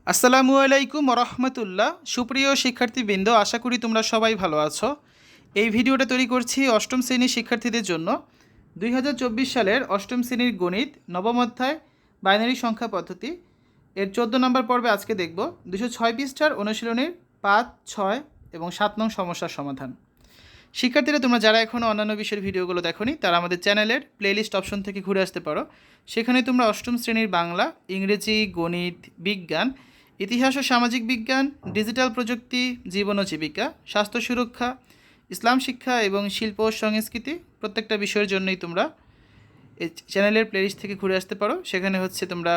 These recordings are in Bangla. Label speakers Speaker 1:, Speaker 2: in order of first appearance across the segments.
Speaker 1: আসসালামু আলাইকুম রহমতুল্লাহ। সুপ্রিয় শিক্ষার্থীবৃন্দ, আশা করি তোমরা সবাই ভালো আছো। এই ভিডিওটা তৈরি করছি অষ্টম শ্রেণীর শিক্ষার্থীদের জন্য। 2024 সালের অষ্টম শ্রেণীর গণিত নবম অধ্যায় বাইনারি সংখ্যা পদ্ধতি এর 14 নম্বর পর্বে আজকে দেখব 206 পৃষ্ঠার অনুশীলনীর 5, 6 এবং 7 নং সমস্যার সমাধান। শিক্ষার্থীরা, তোমরা যারা এখনও অন্যান্য বিষয়ের ভিডিওগুলো দেখোনি তারা আমাদের চ্যানেলের প্লেলিস্ট অপশন থেকে ঘুরে আসতে পারো। সেখানে তোমরা অষ্টম শ্রেণীর বাংলা, ইংরেজি, গণিত, বিজ্ঞান, ইতিহাস ও সামাজিক বিজ্ঞান, ডিজিটাল প্রযুক্তি, জীবন ও জীবিকা, স্বাস্থ্য সুরক্ষা, ইসলাম শিক্ষা এবং শিল্প ও সংস্কৃতি প্রত্যেকটা বিষয়ের জন্যই তোমরা এই চ্যানেলের প্লেলিস্ট থেকে ঘুরে আসতে পারো। সেখানে তোমরা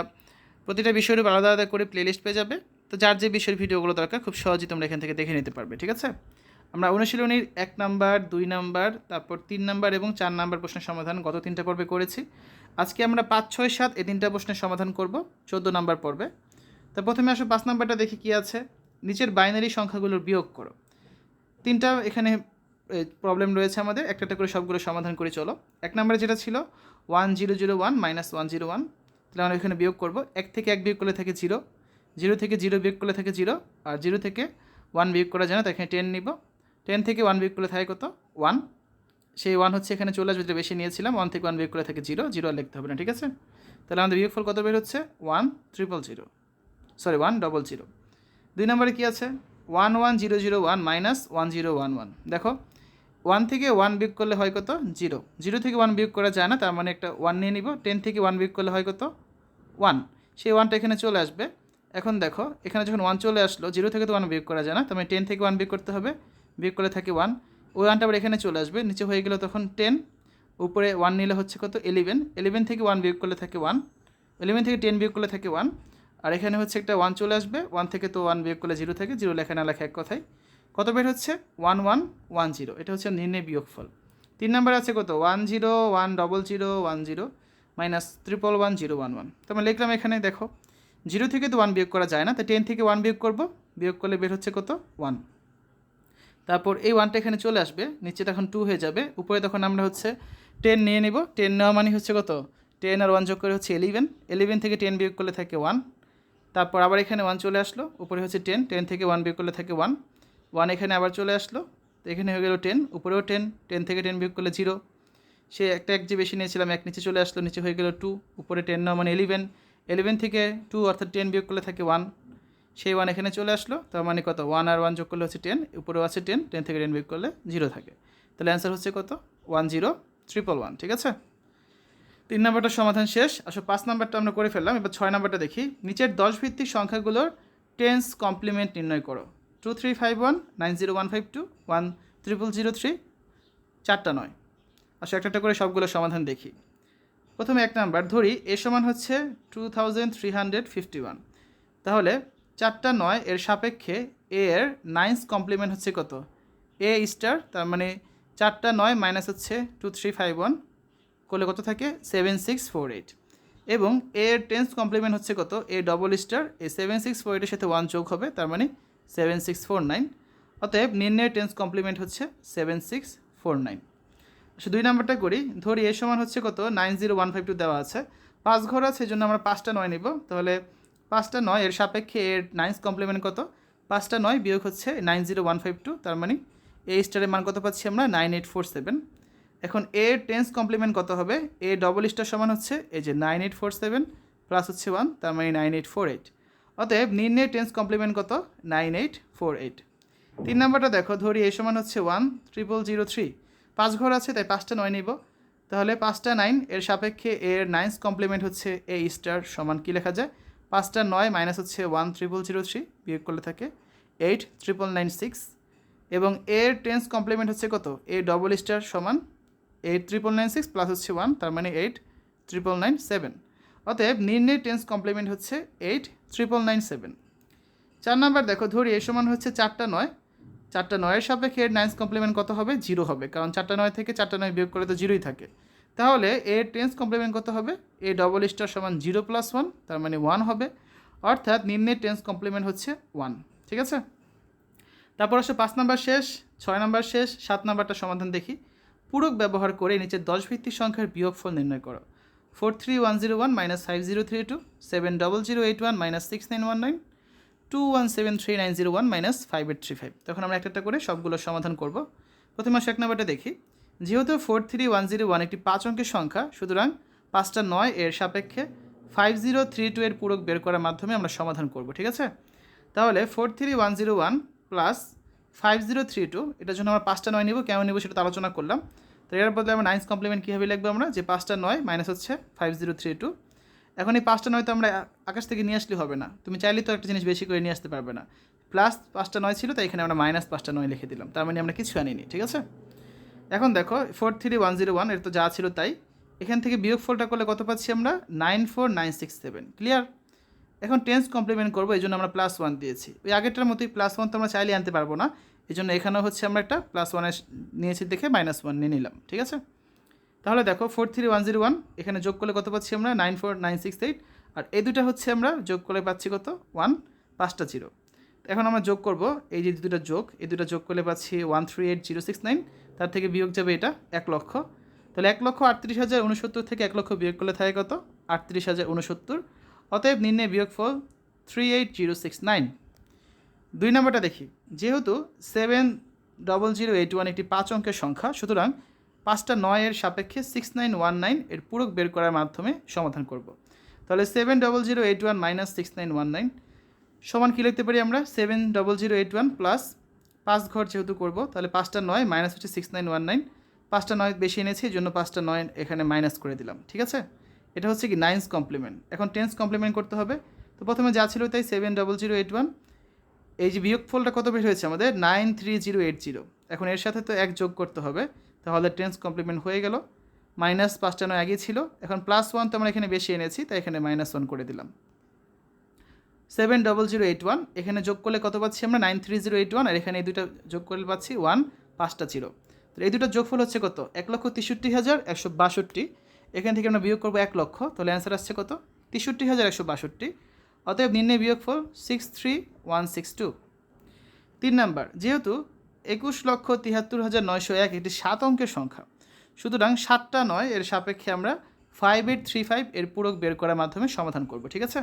Speaker 1: প্রতিটা বিষয়ের উপর আলাদা আলাদা করে প্লেলিস্ট পেয়ে যাবে। তো যার যে বিষয়ের ভিডিওগুলো দরকার খুব সহজেই তোমরা এখান থেকে দেখে নিতে পারবে। ঠিক আছে? আমরা অনুশীলনীর 1 নাম্বার, 2 নাম্বার, তারপর 3 নাম্বার এবং 4 নাম্বার প্রশ্নের সমাধান গত 3টা পর্বে করেছি। আজকে আমরা 5, 6, 7 এই 3টা প্রশ্নের সমাধান করব 14 নাম্বার পর্বে। তো প্রথমে আসো 5 নাম্বারটা দেখি কি আছে। নিচের বাইনারি সংখ্যাগুলোর বিয়োগ করো। 3টা এখানে প্রবলেম রয়েছে আমাদের, একটা করে সবগুলো সমাধান করে চলো। 1 নাম্বারে যেটা ছিল 1001 - 101, তাহলে আমরা এখানে বিয়োগ করব। 1 থেকে 1 বিয়োগ করলে থাকে 0, 0 থেকে 0 বিয়োগ করলে থাকে 0, আর 0 থেকে 1 বিয়োগ করা যায় না, তো এখানে 10 নিব। 10 থেকে 1 বিয়োগ করলে থাকে কত? 1। সেই 1 এখানে চলে আসবে, যেটা বেশি নিয়েছিলাম। 1 থেকে 1 বিয়োগ করলে থাকে 0, 0 আর লিখতে হবে না। ঠিক আছে? তাহলে আমাদের বিয়োগফল কত বের হচ্ছে? 1000, 100। 2 নম্বরে কী আছে? 11001 - 1011। দেখো, 1 থেকে 1 বিয়োগ করলে হয় কত? 0, 0 থেকে 1 বিয়োগ করা যায় না, তার মানে একটা 1 নিয়ে নিব। 10 থেকে 1 বিয়োগ করলে হয় কত? 1। সেই 1টা এখানে চলে আসবে। এখন দেখো, এখানে যখন 1 চলে আসলো, 0 থেকে তো 1 বিয়োগ করা যায় না, তার মানে 10 থেকে 1 বিয়োগ করতে হবে। বিয়োগ করলে থাকে 1, ওই 1টা আবার এখানে চলে আসবে, নিচে হয়ে গেল তখন 10, উপরে 1 নিলে হচ্ছে কত? 11, 11 থেকে 1 বিয়োগ করলে থাকে 1, 11 থেকে 10 বিয়োগ করলে থাকে 1, আর এখানে হচ্ছে একটা 1 চলে আসবে। 1 থেকে তো 1 বিয়োগ করলে 0 থাকে, 0 লেখা না লেখা এক কথায়। কত বের হচ্ছে? 1110। এটা হচ্ছে নির্ণয় বিয়োগফল। 3 নম্বর আছে কত? 1010010 মাইনাস 111011। তো আমরা লিখলাম এখানে, দেখো 0 থেকে তো 1 বিয়োগ করা যায় না, তো 10 থেকে 1 বিয়োগ করব। বিয়োগ করলে বের হচ্ছে কত? 1। তারপর এই 1টা এখানে চলে আসবে, নিচে তখন 2 হয়ে যাবে, উপরে তখন আমরা 10 নিয়ে নিব। 10 নেওয়া মানে হচ্ছে কত? 10 আর 1 যোগ করে হচ্ছে 11, 11 থেকে 10 বিয়োগ করলে থাকে 1। তারপর আবার এখানে 1 চলে আসলো, উপরে হচ্ছে 10, 10 থেকে 1 বিয়োগ করলে থাকে 1, 1 এখানে আবার চলে আসলো, তো এখানে হয়ে গেল 10, উপরেও 10, 10 থেকে 10 বিয়োগ করলে 0। সে একটা 1 যে বেশি নিয়েছিলাম, 1 নিচে চলে আসলো, নিচে হয়ে গেল 2, উপরে 10 নেওয়া মানে 11, 11 থেকে 2 অর্থাৎ 10 বিয়োগ করলে থাকে 1, সেই 1 এখানে চলে আসলো, তার মানে কত? 1 আর 1 যোগ করলে হচ্ছে 10, উপরেও আছে 10, 10 থেকে 10 বিয়োগ করলে 0 থাকে। তাহলে অ্যান্সার হচ্ছে কত? 10111। ঠিক আছে? 3 নম্বরটা সমাধান শেষ। আসলে 5 নম্বরটা আমরা করে ফেললাম, এবার 6 নম্বরটা দেখি। নিচের 10 ভিত্তিক সংখ্যাগুলোর টেন্স কমপ্লিমেন্ট নির্ণয় করো। 2351 90152 10003 4টা নয়। আসলে একটা করে সবগুলো সমাধান দেখি। প্রথমে 1 নাম্বার ধরি এ সমান হচ্ছে 2351, তাহলে 4টা 9 এর সাপেক্ষে এ এর 9th কমপ্লিমেন্ট হচ্ছে কত? এ স্টার, তার মানে 4টা 9 মাইনাস হচ্ছে 2351 করলে কত থাকে? 7648। এবং এর 10th কমপ্লিমেন্ট হচ্ছে কত? এ ডবল স্টার, এই 7648 এর সাথে 1 যোগ হবে, তার মানে 7649। অতএব নির্ণয়ের 10th কমপ্লিমেন্ট হচ্ছে 7649। আচ্ছা, 2 নাম্বারটা করি। ধরি এ সমান হচ্ছে কত? 90152 দেওয়া আছে, 5 ঘর আছে, এই জন্য আমরা 5টা 9 নিব। তাহলে 5টা 9 এর সাপেক্ষে এর 9th কমপ্লিমেন্ট কত? 5টা 9 বিয়োগ হচ্ছে 90152, তার মানে এ স্টারের মান কত পাচ্ছি আমরা? 9847। এখন এর 10th কমপ্লিমেন্ট কত হবে? এ ডবল স্টার সমান হচ্ছে এই যে 9847 প্লাস হচ্ছে 1, তার মানে 9848। অতএব নির্ণয়ের 10th কমপ্লিমেন্ট কত? 9848। 3 নাম্বারটা দেখো, ধরি এ সমান হচ্ছে 10003, 5 ঘর আছে তাই 5টা 9 নিব। তাহলে 5টা 9 এর সাপেক্ষে এর 9th কমপ্লিমেন্ট হচ্ছে এ স্টার সমান কী লেখা যায়? 5টা 9 মাইনাস হচ্ছে 10003 বিয়োগ করলে থাকে 8996। এবং এর 10th কমপ্লিমেন্ট হচ্ছে কত? এ ডবল স্টার সমান 8996 প্লাস হচ্ছে 1, তার মানে 8997। অতএব নির্ণয়ের 10th কমপ্লিমেন্ট হচ্ছে 8997। 4 নাম্বার দেখো, ধরি এ সমান হচ্ছে 4টা 9, 4টা 9 এর সাপেক্ষে এর 9th কমপ্লিমেন্ট কত হবে? 0 হবে, কারণ 4টা 9 থেকে 4টা 9 বিয়োগ করলে তো 0ই থাকে। তাহলে এর 10th কমপ্লিমেন্ট কত হবে? এ ডবল স্টার সমান 0 প্লাস 1, তার মানে 1 হবে, অর্থাৎ নির্ণয়ের 10th কমপ্লিমেন্ট হচ্ছে 1। ঠিক আছে? তারপর আসলে 5 নাম্বার শেষ, 6 নাম্বার শেষ, 7 নাম্বারটা সমাধান দেখি। পূরক ব্যবহার করে নিচের 10 ভিত্তিক সংখ্যার বিয়োগফল নির্ণয় করো। 43101 - 5032 70081 - 6919 2173,901 মাইনাস 5835। তখন আমরা একটা করে সবগুলো সমাধান করব। প্রথমে আসে 1 নম্বরটা দেখি। যেহেতু 43101 একটি 5 অঙ্কের সংখ্যা, সুতরাং 5টা 9 এর সাপেক্ষে 5032 এর পূরক বের করার মাধ্যমে আমরা সমাধান করব। ঠিক আছে, তাহলে 43101 প্লাস 5032, এটার জন্য আমরা 5টা 9 নিব। কেমন নিব সেটা তো আলোচনা করলাম। তো এর বদলে আমরা 9 কমপ্লিমেন্ট কীভাবে লিখবো আমরা, যে 5টা 9 মাইনাস হচ্ছে 5032। এখন এই 5টা 9 তো আমরা আকাশ থেকে নিয়ে আসলে হবে না, তুমি চাইলে তো একটা জিনিস বেশি করে নিয়ে আসতে পারবে না। প্লাস 5টা 9 ছিল, তাই এখানে আমরা মাইনাস 5টা 9 লিখে দিলাম, তার মানে আমরা কিছু আনিনি। ঠিক আছে, এখন দেখো 43101 এর তো যা ছিল তাই, এখান থেকে বিয়োগফলটা করলে কত পাচ্ছি আমরা, 94967। ক্লিয়ার? এখন টেন্স কমপ্লিমেন্ট করবো, এই জন্য আমরা +1 দিয়েছি। ওই আগেরটার মতোই +1 তো আমরা চাইলে আনতে পারবো না, এই জন্য এখানেও হচ্ছে আমরা একটা +1 নিয়েছি দেখে -1 নিয়ে নিলাম। ঠিক আছে, তাহলে দেখো 43101 এখানে যোগ করলে কত পাচ্ছি আমরা, 94968, আর এই দুটো হচ্ছে আমরা যোগ করলে পাচ্ছি কত, 1, 5টা 0। এখন আমরা যোগ করব, এই যে দুটো যোগ, এই দুটো যোগ করলে পাচ্ছি 138069, তার থেকে বিয়োগ যাবে এটা 1 লক্ষ। তাহলে 1,38,069 থেকে 1 লক্ষ বিয়োগ করলে থাকে কত, 38,069। অতএব নির্ণয় বিয়োগফল 38069। 2 নম্বরটা দেখি। যেহেতু 70081 একটি 5 অঙ্কের সংখ্যা, সুতরাং 5টা 9 এর সাপেক্ষে 6919 এর পূরক বের করার মাধ্যমে সমাধান করব। তাহলে 70081 মাইনাস 6919 সমান কী লিখতে পারি আমরা, 70081 প্লাস 5 ঘর যেহেতু করব, তাহলে 5টা 9 মাইনাস হচ্ছে 6919, 5টা 9 বেশি এনেছি, এই জন্য 5টা 9 এখানে মাইনাস করে দিলাম। ঠিক আছে, এটা হচ্ছে কি 9's কমপ্লিমেন্ট। এখন 10's কমপ্লিমেন্ট করতে হবে। তো প্রথমে যা ছিল তাই 70081, এই যে বিয়োগফলটা কত বের হয়েছে আমাদের, 93080। এখন এর সাথে তো 1 যোগ করতে হবে, তাহলে 10's কমপ্লিমেন্ট হয়ে গেল। মাইনাস 5টা 9 আগেই ছিল, এখন +1 তো আমরা এখানে বেশি এনেছি, তাই এখানে -1 করে দিলাম। 70081 এখানে যোগ করলে কত পাচ্ছি আমরা, 93081, আর এখানে এই দুটো যোগ করলে পাচ্ছি 1, 5টা 0। তো এই দুটো যোগফল হচ্ছে কত, 1,63,162। এখান থেকে আমরা বিয়োগ করবো 1 লক্ষ, তাহলে অ্যান্সার আসছে কত, 63,162। অতএব নির্ণয় বিয়োগফল 63162। 3 নাম্বার, যেহেতু 21,73,901 একটি 7 অঙ্কের সংখ্যা, সুতরাং 7টা 9 এর সাপেক্ষে আমরা 5835 এর পূরক বের করার মাধ্যমে সমাধান করব। ঠিক আছে,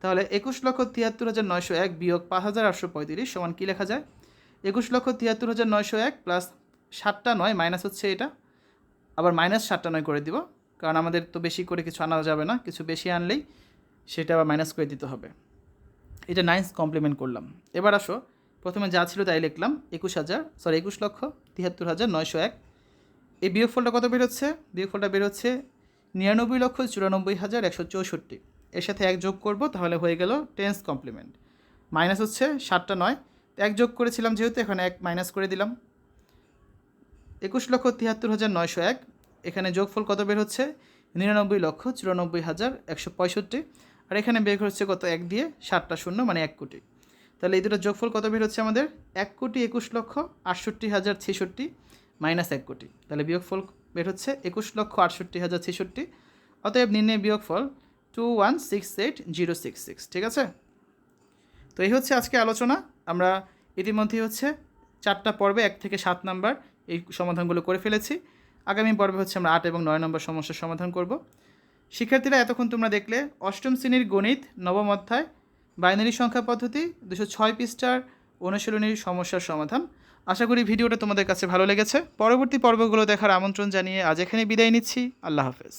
Speaker 1: তাহলে 21,73,901 বিয়োগ 5,835 সমান কী লেখা যায়, 21,73,901 প্লাস 7টা 9 মাইনাস হচ্ছে এটা, আবার মাইনাস 7টা 9 করে দিব, কারণ আমাদের তো বেশি করে কিছু আনা যাবে না, কিছু বেশি আনলেই সেটা আবার মাইনাস করে দিতে হবে। এটা 9's কমপ্লিমেন্ট করলাম। এবার আসো, প্রথমে যা ছিল তাই লিখলাম, 21,73,901। এই বিয়োগফলটা কত বের হচ্ছে, বিয়োগফলটা বের হচ্ছে 99,94,164। এর সাথে 1 যোগ করব, তাহলে হয়ে গেল 10's কমপ্লিমেন্ট। মাইনাস হচ্ছে 7টা 9, 1 যোগ করেছিলাম যেহেতু, এখানে 1 মাইনাস করে দিলাম। 21,73,901 এখানে যোগফল কত বের হচ্ছে, 99,94,165, আর এখানে বের হচ্ছে কত, 1 দিয়ে 7টা 0 মানে 1 কোটি। তাহলে এই দুটো যোগফল কত বের হচ্ছে আমাদের, 1,21,68,066 মাইনাস 1 কোটি। তাহলে বিয়োগফল বের হচ্ছে 21,68,066। অতএব নির্ণয় বিয়োগফল 2168066। ঠিক আছে, তো এই হচ্ছে আজকে আলোচনা। আমরা ইতিমধ্যেই হচ্ছে 4টা পর্বে 1 থেকে 7 নাম্বার এই সমাধানগুলো করে ফেলেছি। আগামী পর্বে হচ্ছে আমরা 8 এবং 9 নম্বর সমস্যার সমাধান করব। শিক্ষার্থীরা, এতক্ষণ তোমরা দেখলে 8ম শ্রেণীর গণিত 9ম অধ্যায় বাইনারি সংখ্যা পদ্ধতি 206 পৃষ্ঠার অনুশীলনীর সমস্যার সমাধান। আশা করি ভিডিওটা তোমাদের কাছে ভালো লেগেছে। পরবর্তী পর্বগুলো দেখার আমন্ত্রণ জানিয়ে আজ এখানে বিদায় নিচ্ছি। আল্লাহ হাফেজ।